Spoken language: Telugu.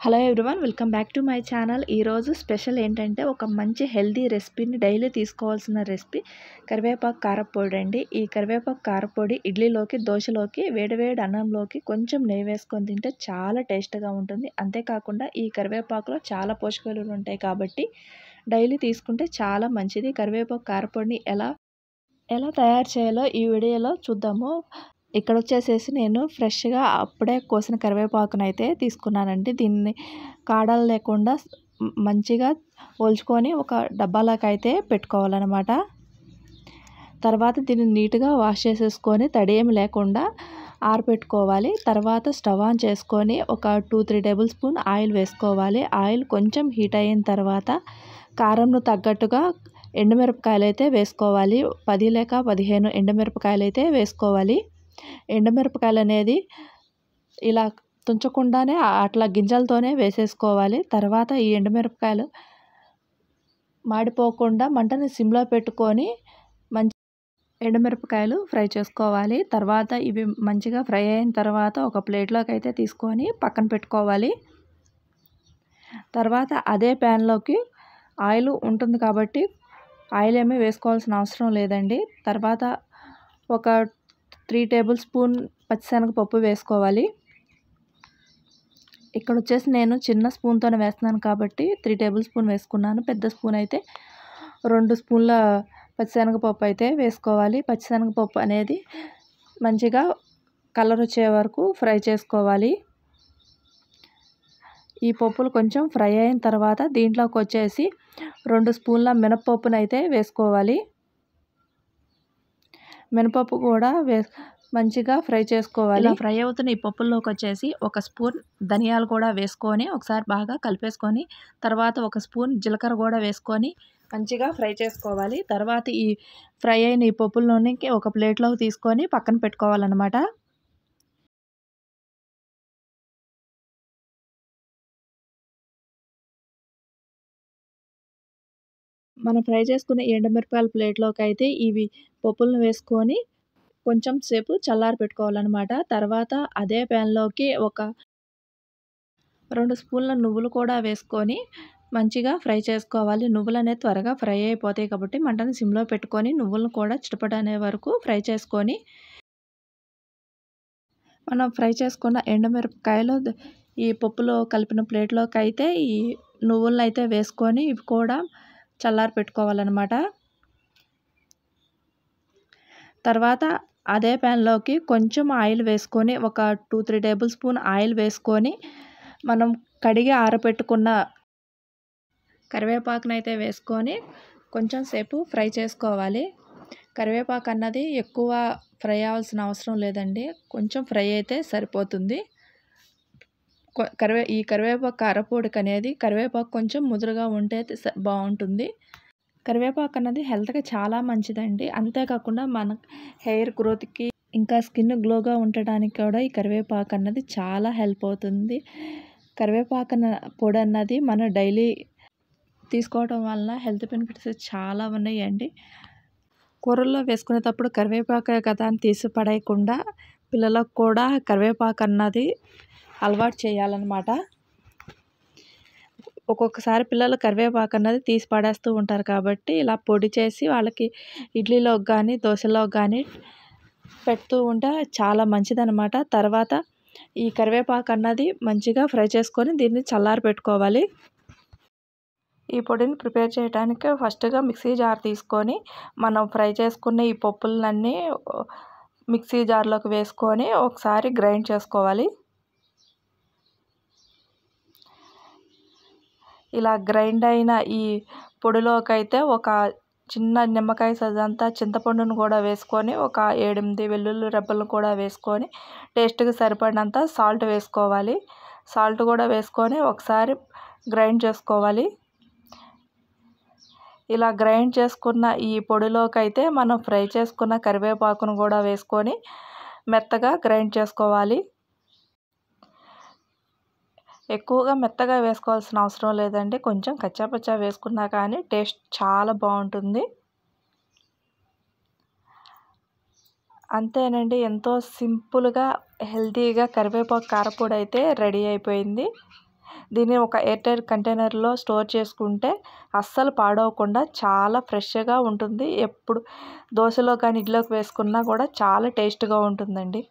Hello everyone, welcome back to my channel. ఈరోజు స్పెషల్ ఏంటంటే ఒక మంచి హెల్దీ రెసిపీని డైలీ తీసుకోవాల్సిన రెసిపీ కరివేపాకు కారపొడి అండి. ఈ కరివేపాకు కారపొడి ఇడ్లీలోకి, దోశలోకి, వేడివేడి అన్నంలోకి కొంచెం నెయ్యి వేసుకొని తింటే చాలా టేస్ట్గా ఉంటుంది. అంతేకాకుండా ఈ కరివేపాకులో చాలా పోషక విలువలు ఉంటాయి కాబట్టి డైలీ తీసుకుంటే చాలా మంచిది. కరివేపాకు కారపొడిని ఎలా తయారు చేయాలో ఈ వీడియోలో చూద్దాము. ఇక్కడ వచ్చేసేసి నేను ఫ్రెష్గా అప్పుడే కోసిన కరివేపాకునైతే తీసుకున్నానండి. దీన్ని కాడలు లేకుండా మంచిగా ఒలుచుకొని ఒక డబ్బాలోకి అయితే పెట్టుకోవాలన్నమాట. తర్వాత దీన్ని నీట్గా వాష్ చేసేసుకొని తడి ఏమి లేకుండా ఆరబెట్టుకోవాలి. తర్వాత స్టవ్ ఆన్ చేసుకొని ఒక 2-3 టేబుల్ స్పూన్ ఆయిల్ వేసుకోవాలి. ఆయిల్ కొంచెం హీట్ అయిన తర్వాత కారంను తగ్గట్టుగా ఎండుమిరపకాయలు అయితే వేసుకోవాలి. 10 లేక 15 ఎండుమిరపకాయలు అయితే వేసుకోవాలి. ఎండుమిరపకాయలు అనేది ఇలా తుంచకుండానే అట్లా గింజలతోనే వేసేసుకోవాలి. తర్వాత ఈ ఎండుమిరపకాయలు మాడిపోకుండా మంటని సిమ్లో పెట్టుకొని ఎండుమిరపకాయలు ఫ్రై చేసుకోవాలి. తర్వాత ఇవి మంచిగా ఫ్రై అయిన తర్వాత ఒక ప్లేట్లోకి అయితే తీసుకొని పక్కన పెట్టుకోవాలి. తర్వాత అదే ప్యాన్లోకి ఆయిల్ ఉంటుంది కాబట్టి ఆయిల్ ఏమీ వేసుకోవాల్సిన అవసరం లేదండి. తర్వాత ఒక 3 టేబుల్ స్పూన్ పచ్చిశనగపప్పు వేసుకోవాలి. ఇక్కడ వచ్చేసి నేను చిన్న స్పూన్తోనే వేస్తున్నాను కాబట్టి 3 టేబుల్ స్పూన్ వేసుకున్నాను. పెద్ద స్పూన్ అయితే 2 స్పూన్ల పచ్చిశనగపప్పు అయితే వేసుకోవాలి. పచ్చిశనగపప్పు అనేది మంచిగా కలర్ వచ్చే వరకు ఫ్రై చేసుకోవాలి. ఈ పప్పులు కొంచెం ఫ్రై అయిన తర్వాత దీంట్లోకి వచ్చేసి 2 స్పూన్ల మినపప్పునైతే వేసుకోవాలి. మినపప్పు కూడా మంచిగా ఫ్రై చేసుకోవాలి. ఇలా ఫ్రై అవుతున్న ఈ పప్పుల్లోకి వచ్చేసి 1 స్పూన్ ధనియాలు కూడా వేసుకొని ఒకసారి బాగా కలిపేసుకొని తర్వాత 1 స్పూన్ జీలకర్ర కూడా వేసుకొని మంచిగా ఫ్రై చేసుకోవాలి. తర్వాత ఈ ఫ్రై అయిన ఈ పప్పుల్లోని ఒక ప్లేట్లోకి తీసుకొని పక్కన పెట్టుకోవాలన్నమాట. మనం ఫ్రై చేసుకున్న ఎండుమిరపకాయల ప్లేట్లోకి అయితే ఇవి పప్పులను వేసుకొని కొంచెం సేపు చల్లారి పెట్టుకోవాలన్నమాట. తర్వాత అదే ప్యాన్లోకి ఒక 2 స్పూన్ల నువ్వులు కూడా వేసుకొని మంచిగా ఫ్రై చేసుకోవాలి. నువ్వులు అనేది త్వరగా ఫ్రై అయిపోతాయి కాబట్టి మంటని సిమ్లో పెట్టుకొని నువ్వులను కూడా చిటపట అనే వరకు ఫ్రై చేసుకొని మనం ఫ్రై చేసుకున్న ఎండుమిరపకాయలు ఈ పప్పులో కలిపిన ప్లేట్లోకి అయితే ఈ నువ్వులను అయితే వేసుకొని ఇవి కూడా చల్లారి పెట్టుకోవాలన్నమాట. తర్వాత అదే ప్యాన్లోకి కొంచెం ఆయిల్ వేసుకొని ఒక 2-3 టేబుల్ స్పూన్ ఆయిల్ వేసుకొని మనం కడిగి ఆరబెట్టుకున్న కరివేపాకునైతే వేసుకొని కొంచెం సేపు ఫ్రై చేసుకోవాలి. కరివేపాకు అన్నది ఎక్కువ ఫ్రై అవ్వాల్సిన అవసరం లేదండి. కొంచెం ఫ్రై అయితే సరిపోతుంది. ఈ కరివేపాకు కారపొడికి అనేది కరివేపాకు కొంచెం ముదురుగా ఉంటే బాగుంటుంది. కరివేపాకు అన్నది హెల్త్కి చాలా మంచిదండి. అంతేకాకుండా మన హెయిర్ గ్రోత్కి ఇంకా స్కిన్ గ్లోగా ఉండడానికి కూడా ఈ కరివేపాకు అన్నది చాలా హెల్ప్ అవుతుంది. కరివేపాకు పొడి అన్నది మన డైలీ తీసుకోవడం వలన హెల్త్ బెనిఫిట్స్ చాలా ఉన్నాయండి. కూరల్లో వేసుకునేటప్పుడు కరివేపాకు కదా అని తీసి పడేయకుండా పిల్లలకు కూడా కరివేపాకు అన్నది అలవాటు చేయాలన్నమాట. ఒక్కొక్కసారి పిల్లలు కరివేపాకు అన్నది తీసి పడేస్తూ ఉంటారు కాబట్టి ఇలా పొడి చేసి వాళ్ళకి ఇడ్లీలోకి కానీ దోశలోకి కానీ పెడుతూ ఉంటే చాలా మంచిదన్నమాట. తర్వాత ఈ కరివేపాకు అన్నది మంచిగా ఫ్రై చేసుకొని దీన్ని చల్లారి పెట్టుకోవాలి. ఈ పొడిని ప్రిపేర్ చేయడానికి ఫస్ట్గా మిక్సీ జార్ తీసుకొని మనం ఫ్రై చేసుకున్న ఈ పప్పులన్నీ మిక్సీ జార్లోకి వేసుకొని ఒకసారి గ్రైండ్ చేసుకోవాలి. ఇలా గ్రైండ్ అయిన ఈ పొడిలోకి అయితే ఒక చిన్న నిమ్మకాయ సైజ్ అంతా చింతపండును కూడా వేసుకొని ఒక 7-8 వెల్లుల్లి రెబ్బలను కూడా వేసుకొని టేస్ట్కి సరిపడినంత సాల్ట్ వేసుకోవాలి. సాల్ట్ కూడా వేసుకొని ఒకసారి గ్రైండ్ చేసుకోవాలి. ఇలా గ్రైండ్ చేసుకున్న ఈ పొడిలోకి అయితే మనం ఫ్రై చేసుకున్న కరివేపాకును కూడా వేసుకొని మెత్తగా గ్రైండ్ చేసుకోవాలి. ఎక్కువగా మెత్తగా వేసుకోవాల్సిన అవసరం లేదండి. కొంచెం కచ్చాపచ్చా వేసుకున్నా కానీ టేస్ట్ చాలా బాగుంటుంది. అంతేనండి, ఎంతో సింపుల్గా హెల్తీగా కరివేపాకు కారపొడి అయితే రెడీ అయిపోయింది. దీన్ని ఒక ఎయిర్ టైట్ కంటైనర్లో స్టోర్ చేసుకుంటే అస్సలు పాడవకుండా చాలా ఫ్రెష్గా ఉంటుంది. ఎప్పుడు దోశలో కానీ ఇడ్లీలోకి వేసుకున్నా కూడా చాలా టేస్ట్గా ఉంటుందండి.